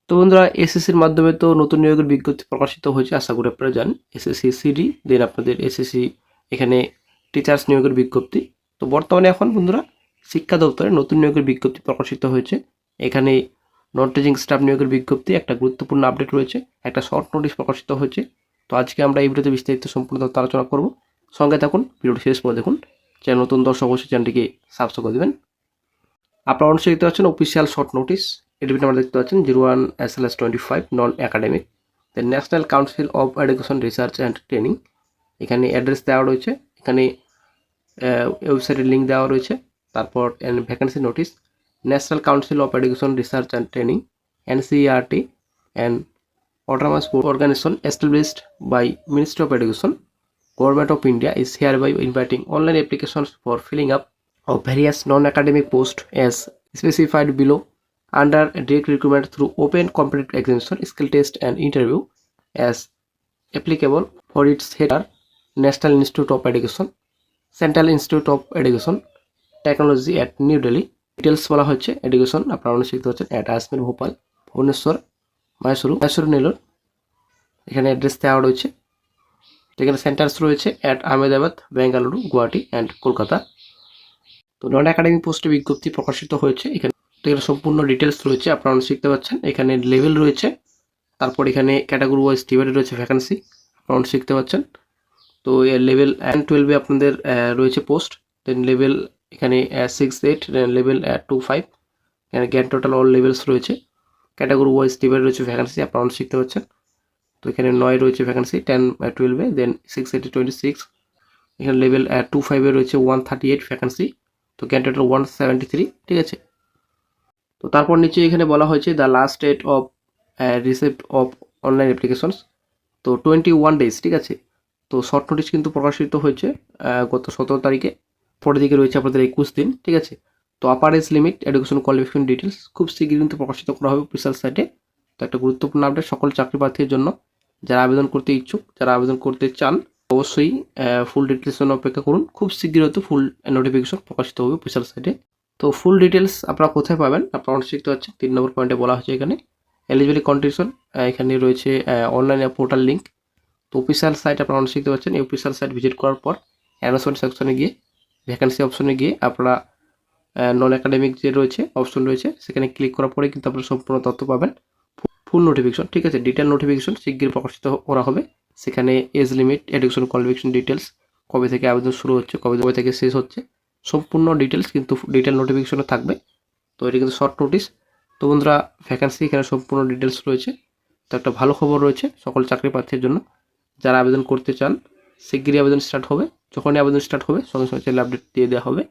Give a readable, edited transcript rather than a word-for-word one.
তো বন্ধুরা এসএসসির মাধ্যমে তো নতুন নিয়োগের বিজ্ঞপ্তি প্রকাশিত হয়েছে, আশা করি আপনারা জানেন। এসএসসি সিডি দেন আপনাদের এসএসসি এখানে টিচার্স নিয়োগের বিজ্ঞপ্তি। তো বর্তমানে এখন বন্ধুরা শিক্ষা দপ্তরে নতুন নিয়োগের বিজ্ঞপ্তি প্রকাশিত হয়েছে। এখানে নন টিচিং স্টাফ নিয়োগের বিজ্ঞপ্তি একটা গুরুত্বপূর্ণ আপডেট রয়েছে, একটা শর্ট নোটিশ প্রকাশিত হয়েছে। তো আজকে আমরা এই ভিডিওতে বিস্তারিত সম্পূর্ণ তথ্য আলোচনা করব। সঙ্গে থাকুন, ভিডিওটি শেষ করে দেখুন। চ্যানেল নতুন দর্শক অবশ্যই চ্যানেলটিকে সাবস্ক্রাইব করে দেবেন। আপনারা অবশ্যই দেখতে পাচ্ছেন official short notice. Admit number দেখতে পাচ্ছেন 01/25 নন academic. The national council of education research and training. এখানে অ্যাড্রেস দেওয়া রয়েছে, এখানে ওয়েবসাইটের লিঙ্ক দেওয়া রয়েছে। তারপর vacancy notice, national council of education research and training NCERT and autonomous organization established by Ministry of Education, Government of India is hereby inviting online applications for filling up of various non-academic posts as specified below under direct recruitment through open competitive examination, skill test and interview as applicable for its header National Institute of Education, Central Institute of Education Technology at New Delhi. Details বলা হচ্ছে education আপনারা অনেক শিখতে হচ্ছেন at আজমের ভোপাল ভুবনেশ্বর মাইসুর নেলোর। এখানে address দেওয়া রয়েছে। এখানে সেন্টার্স রয়েছে অ্যাট আহমেদাবাদ, বেঙ্গালুরু, গুয়াহাটি অ্যান্ড কলকাতা। তো নন একাডেমিক পোস্টে বিজ্ঞপ্তি প্রকাশিত হয়েছে। এখানে সম্পূর্ণ ডিটেলস রয়েছে, আপনারা শিখতে পাচ্ছেন। এখানে লেভেল রয়েছে, তারপর এখানে ক্যাটাগরি ওয়াইজ ডিভাইডেড রয়েছে ভ্যাকেন্সি, আপনারা শিখতে পাচ্ছেন। তো লেভেল 12 আপনাদের রয়েছে পোস্ট, দেন লেভেল এখানে 6-8, লেভেল 2-5, এখানে গ্যান টোটাল অল লেভেলস রয়েছে। ক্যাটাগরি ওয়াইজ ডিভাইড রয়েছে ভ্যাকেন্সি, আপনারা শিখতে পাচ্ছেন। তো এখানে 9 রয়েছে ভ্যাকেন্সি, 10-12, দেন 6-8-26। এখানে লেভেল 2-5 রয়েছে 138 ভ্যাকেন্সি, তো গ্যান টোটাল 173, ঠিক আছে। তো তারপর নিচে এখানে বলা হয়েছে the last date of receipt of online applications, তো 21 ডেজ, ঠিক আছে। তো শর্ট নোটিশ কিন্তু প্রকাশিত হয়েছে গত 17 তারিখে। পরের দিকে রয়েছে আপনাদের 21 দিন, ঠিক আছে। তো upper age limit, education qualification details খুব শীঘ্রই কিন্তু প্রকাশিত করা হবে অফিসিয়াল সাইটে। তো একটা গুরুত্বপূর্ণ আপডেট সকল চাকরি প্রার্থীর জন্য, যারা আবেদন করতে ইচ্ছুক, যারা আবেদন করতে চান, অবশ্যই ফুল ডিটেলস জন্য অপেক্ষা করুন। খুব শীঘ্রই হয়তো ফুল নোটিফিকেশন প্রকাশিত হবে অফিসিয়াল সাইটে। তো ফুল ডিটেলস আপনারা কোথায় পাবেন, আপনারা অনেক শিখতে পাচ্ছেন। 3 নম্বর পয়েন্টে বলা হচ্ছে এখানে এলিজিবিলিটি কন্ডিশন, এখানে রয়েছে অনলাইন পোর্টাল লিঙ্ক। তো অফিসিয়াল সাইট আপনারা অনেক শিখতে পাচ্ছেন। এই অফিসিয়াল সাইট ভিজিট করার পর অ্যানাউন্সমেন্ট সেকশনে গিয়ে ভ্যাকেন্সি অপশনে গিয়ে আপনারা নন একাডেমিক যে রয়েছে অপশন রয়েছে সেখানে ক্লিক করার পরে কিন্তু আপনারা সম্পূর্ণ তথ্য পাবেন, ফুল নোটিফিকেশন, ঠিক আছে। ডিটেল নোটিফিকেশন শীঘ্রই প্রকাশিত করা হবে। সেখানে age limit, education qualification details, কবে থেকে আবেদন শুরু হচ্ছে, কবে থেকে শেষ হচ্ছে, সম্পূর্ণ ডিটেলস কিন্তু ডিটেল নোটিফিকেশনে থাকবে। তো এটা কিন্তু শর্ট নোটিশ। তো বন্ধুরা ভ্যাকেন্সি এখানে সম্পূর্ণ ডিটেলস রয়েছে। তো একটা ভালো খবর রয়েছে সকল চাকরি প্রার্থীর জন্য, যারা আবেদন করতে চান। শীঘ্রই আবেদন স্টার্ট হবে, যখনই আবেদন স্টার্ট হবে সঙ্গে সঙ্গে চ্যানেলে আপডেট দিয়ে দেওয়া হবে।